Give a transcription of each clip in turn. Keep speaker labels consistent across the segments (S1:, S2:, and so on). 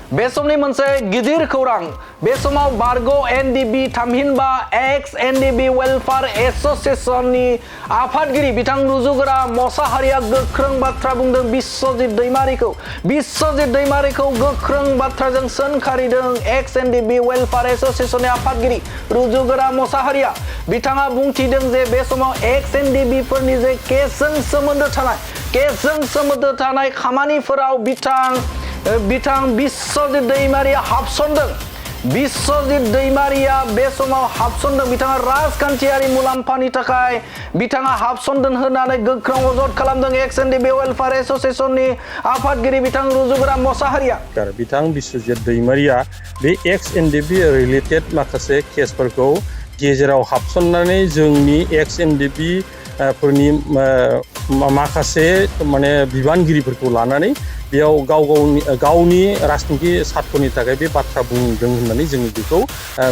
S1: बे समनि मोनसे गिदिर खौरां बे समाव बारग' एनडिबि थामहिनबा एक्स एनडिबि वेलफेयार एसोसिएशननि आफादगिरि बिथां रुजुगोरा मोसाहारिया गोख्रों बाथ्रा बुंदों। बिश्वजित दैमारिखौ गोख्रों बाथ्राजों सोंखारिदों एक्स एनडिबि वेलफेयार एसोसिएशननि आफादगिरि रुजुगोरा मोसाहारिया। बिथाङा बुंथिदों जे बे समाव एक्स एनडिबि फोरनि जे केसजों सोमोन्दो थानाय खामानिफोराव बिथां बिश्वजित दैमारिया हाबसनदों। बिश्वजित दैमारिया बे समाव हाबसनदों। बिथाङा राजखान्थियारि मुलाम्फानि थाखाय बिथाङा हाबसनदों होननानै गोख्रों अजद खालामदों एक्स एनडिबि वेलफेयार एसोसिएशननि आफादगिरि बिथां रुजुगोरा मोसाहारिया।
S2: बिथां बिश्वजित दैमारिया बे एक्स एनडिबि रिलेटेड माखासे केसफोरखौ गेजेराव हाबसननानै जोंनि एक्स एनडिबि फोरनि माखासे माने बिबानगिरिफोरखौ लानानै बेयाव गावनि राजनिति सार्थनि थाखाय बे बाथ्रा बुंदों होननानै जों बेखौ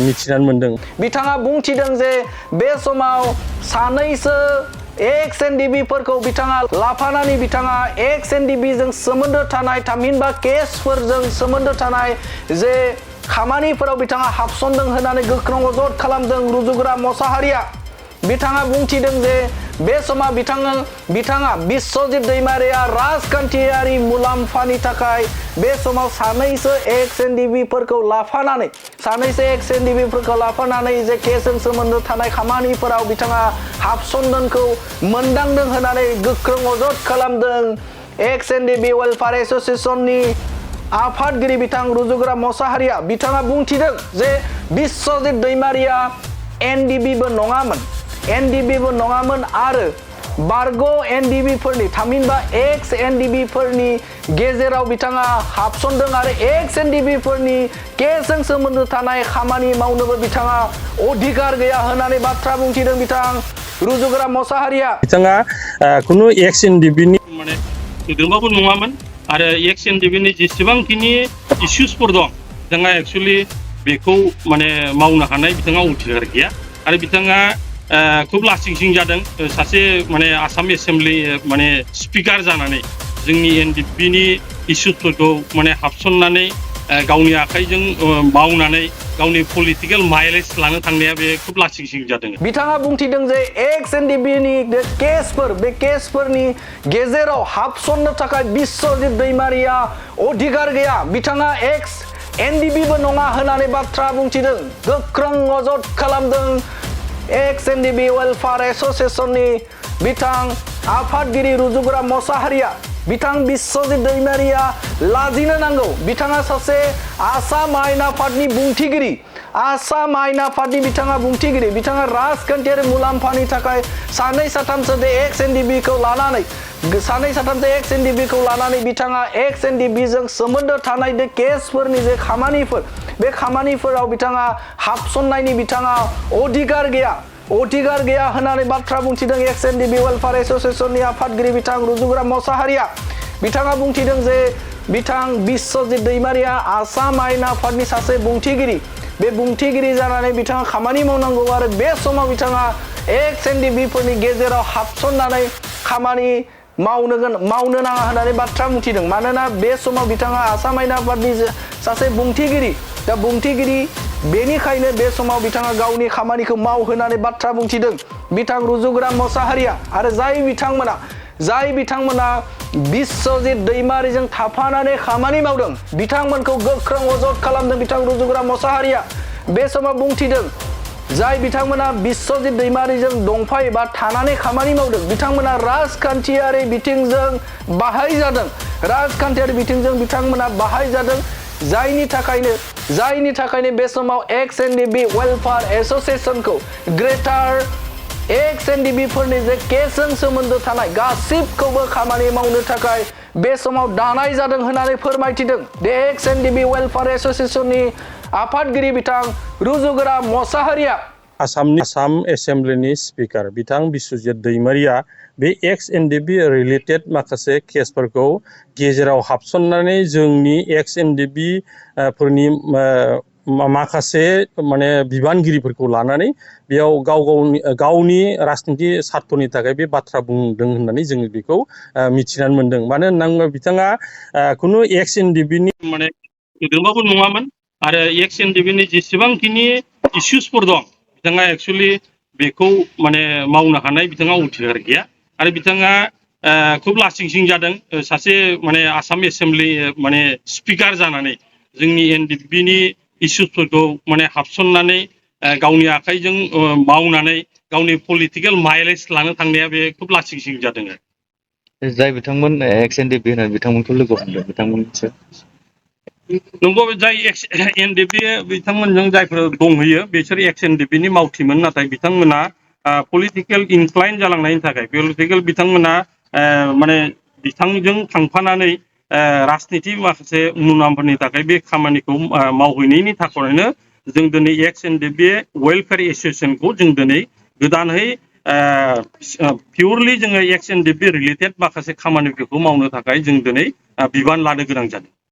S2: मिथिनानै मोनदों।
S1: बिथाङा बुंथिदों जे बे समाव सानैसो एक्स एनडिबि फोरखौ बिथाङा लाफानानै बिथाङा एक्स एनडिबि जों सोमोन्दो थानाय थामहिनबा केसफोरजों सोमोन्दो थानाय जे खामानिफोराव बिथाङा हाबसनदों होननानै गोख्रों अजद खालामदों रुजुगोरा मोसाहारिया। बिथाङा बुंथिदों जे बे समाव बिथाङा बिश्वजित दैमारिया राजखान्थियारि मुलाम्फानि थाखाय बे समाव सानैसो एक्स एनडिबि फोरखौ लाफानानै जे केसजों सोमोन्दो थानाय खामानिफोराव बिथाङा हाबसनदोंखौ मोनदांदों होननानै गोख्रों अजद खालामदों एक्स एनडिबि वेलफेयार एसोसिएशननि आफादगिरि बिथां रुजुगोरा मोसाहारिया। बिथाङा बुंथिदों जे बिश्वजित दैमारिया एनडिबिबो नङामोन आरो बारग' एनडिबि फोरनि थामहिनबा एक्स एनडिबि फोरनि गेजेराव बिथाङा हाबसनदों आरो एक्स एनडिबि फोरनि केसजों सोमोन्दो थानाय खामानि मावनोबो बिथाङा अधिकार गैया होननानै बाथ्रा बुंथिदों बिथां रुजुगोरा मोसाहारिया।
S2: बिथाङा खुनु एक्स एनडिबिनि
S3: माने सोद्रोमाबो नङामोन आरो एक्स एनडिबिनि जेसेबांखिनि इस्युसफोर दं बिथाङा एक्सुअलि बेखौ माने मावनो हानाय बिथाङा अधिकार गैया आरो बिथाङा खुब लासिंसिं जादों सासे माने आसाम एसेम्बलि माने स्पिकार जानानै जोंनि एनडिबिनि इस्युसफोरखौ माने हाबसननानै गावनि आखाइजों मावनानै गावनि पलिटिकेल माइलेज लानो थांनाया बे खुब लासिंसिं जादों।
S1: बिथाङा बुंथिदों जे एक्स एनडिबिनि केसफोरनि गेजेराव हाबसननो थाखाय बिश्वजित दैमारिया अधिकार गैया। बिथाङा एक्स एनडिबिबो नङा होननानै बाथ्रा बुंथिदों। गोख्रों अजद खालामदों एक्स एनडिबि वेलफेयार एसोसिएशननि बिथां आफादगिरि रुजुगोरा मोसाहारिया। बिथां बिश्वजित दैमारिया लाजिनो नांगौ। बिथाङा सासे आसाम आयेन आफादनि बुंथिगिरि बिथाङा राजखान्थियारि मुलाम्फानि थाखाय सानै साथामसो एक्स एनडिबिखौ लानानै बिथाङा एक्स एनडिबिजों सोमोन्दो थानाय केसफोरनि जे खामानिफोर बे खामानिफोराव बिथाङा हाबसननायनि बिथाङा अधिकार गैया होननानै बाथ्रा बुंथिदों एक्स एनडिबि वेलफेयार एसोसिएशननि आफादगिरि बिथां रुजुगोरा मोसाहारिया। बिथाङा बुंथिदों जे बिथां बिश्वजित दैमारिया आसाम आयेन आफादनि सासे बुंथिगिरि। बे बुंथिगिरि जानानै बिथाङा खामानि मावनांगौ आरो बे समाव बिथाङा एक्स एनडिबि फोरनि गेजेराव हाबसननानै खामानि मावनो नाङा होननानै बाथ्रा बुंथिदों। मानोना बे समाव बिथाङा आसाम आयेन आफादनि सासे बुंथिगिरि बेनिखायनो बे समाव बिथाङा गावनि खामानिखौ मावहोनानै बाथ्रा बुंथिदों बिथां रुजुगोरा मोसाहारिया। आरो जाय बिथांमोना बिश्वजित दैमारिजों थाफानानै खामानि मावदों बिथांमोनखौ गोख्रों अजद खालामदों बिथां रुजुगोरा मोसाहारिया। बे समाव बुंथिदों जाय बिथांमोना बिश्वजित दैमारिजों दंफायो बा थानानै खामानि मावदों बिथांमोना राजखान्थियारि बिथिंजों बिथांमोना बाहायजादों जायनि थाखायनो बे समाव एक्स एनडिबि वेलफेयार एसोसिएशनखौ ग्रेटार एक्स एनडिबि फोरनि जे केसजों सोमोन्दो थानाय गासिबखौबो खामानि मावनो थाखाय बे समाव दानाय जादों होननानै फोरमायथिदों एक्स एनडिबि वेलफेयार एसोसिएशननि आफादगिरि बिथां रुजुगोरा मोसाहारिया।
S2: आसाम एसेम्बलिनि स्पिकार बिथां बिश्वजित दैमारिया बे एक्स एनडिबि रिलेटेड माखासे केसफोरखौ गेजेराव हाबसननानै जोंनि एक्स एनडिबि फोरनि माखासे माने बिबानगिरिफोरखौ लानानै बेयाव गावनि राजनिति सार्थनि थाखाय बे बाथ्रा बुंदों होननानै जों बेखौ मिथिनानै मोनदों। मानो होनना बुङोब्ला बिथाङा खुनु एक्स एनडिबिनि
S3: माने दोंबाबो नङामोन आरो एक्स एनडिबिनि जेसेबांखिनि इसुसफोर दं बिथाङा एक्सुअलि बेखौ माने मावनो हानाय बिथाङा उथिगार गैया आरो बिथाङा खुब लासिंसिं जादों सासे माने आसाम एसेम्बलि माने स्पिकार जानानै जोंनि एनडिबिनि इसुसफोरखौ माने हाबसननानै गावनि आखाइजों मावनानै गावनि पलिटिकेल माइलेज लानो थांनाया बे खुब लासिंसिं जादों
S4: जाय बिथांमोन एक्स एनडिबि होनो बिथांमोनखौ लोगो हमदों बिथांमोनसो
S3: नंगौ जाय एक्स एनडिबि बिथांमोनजों जायफोर दंहैयो बिसोर एक्स एनडिबिनि मावथिमोन नाथाय बिथांमोना पलिटिकेल इनक्लाइन जालांनायनि थाखाय पलिटिकेल बिथांमोना माने बिथांजों थांफानानै राजनिति माखासे मुलाम्फानि थाखाय बे खामानिखौ मावहैनायनि थाखायनो जों दिनै एक्स एनडिबि वेलफेयार एस'सियेसनखौ जों दिनै गोदानै पिउरलि जोङो एक्स एनडिबि रिलेटेड माखासे खामानिफोरखौ मावनो थाखाय जों दिनै बिबान लानो गोनां जादों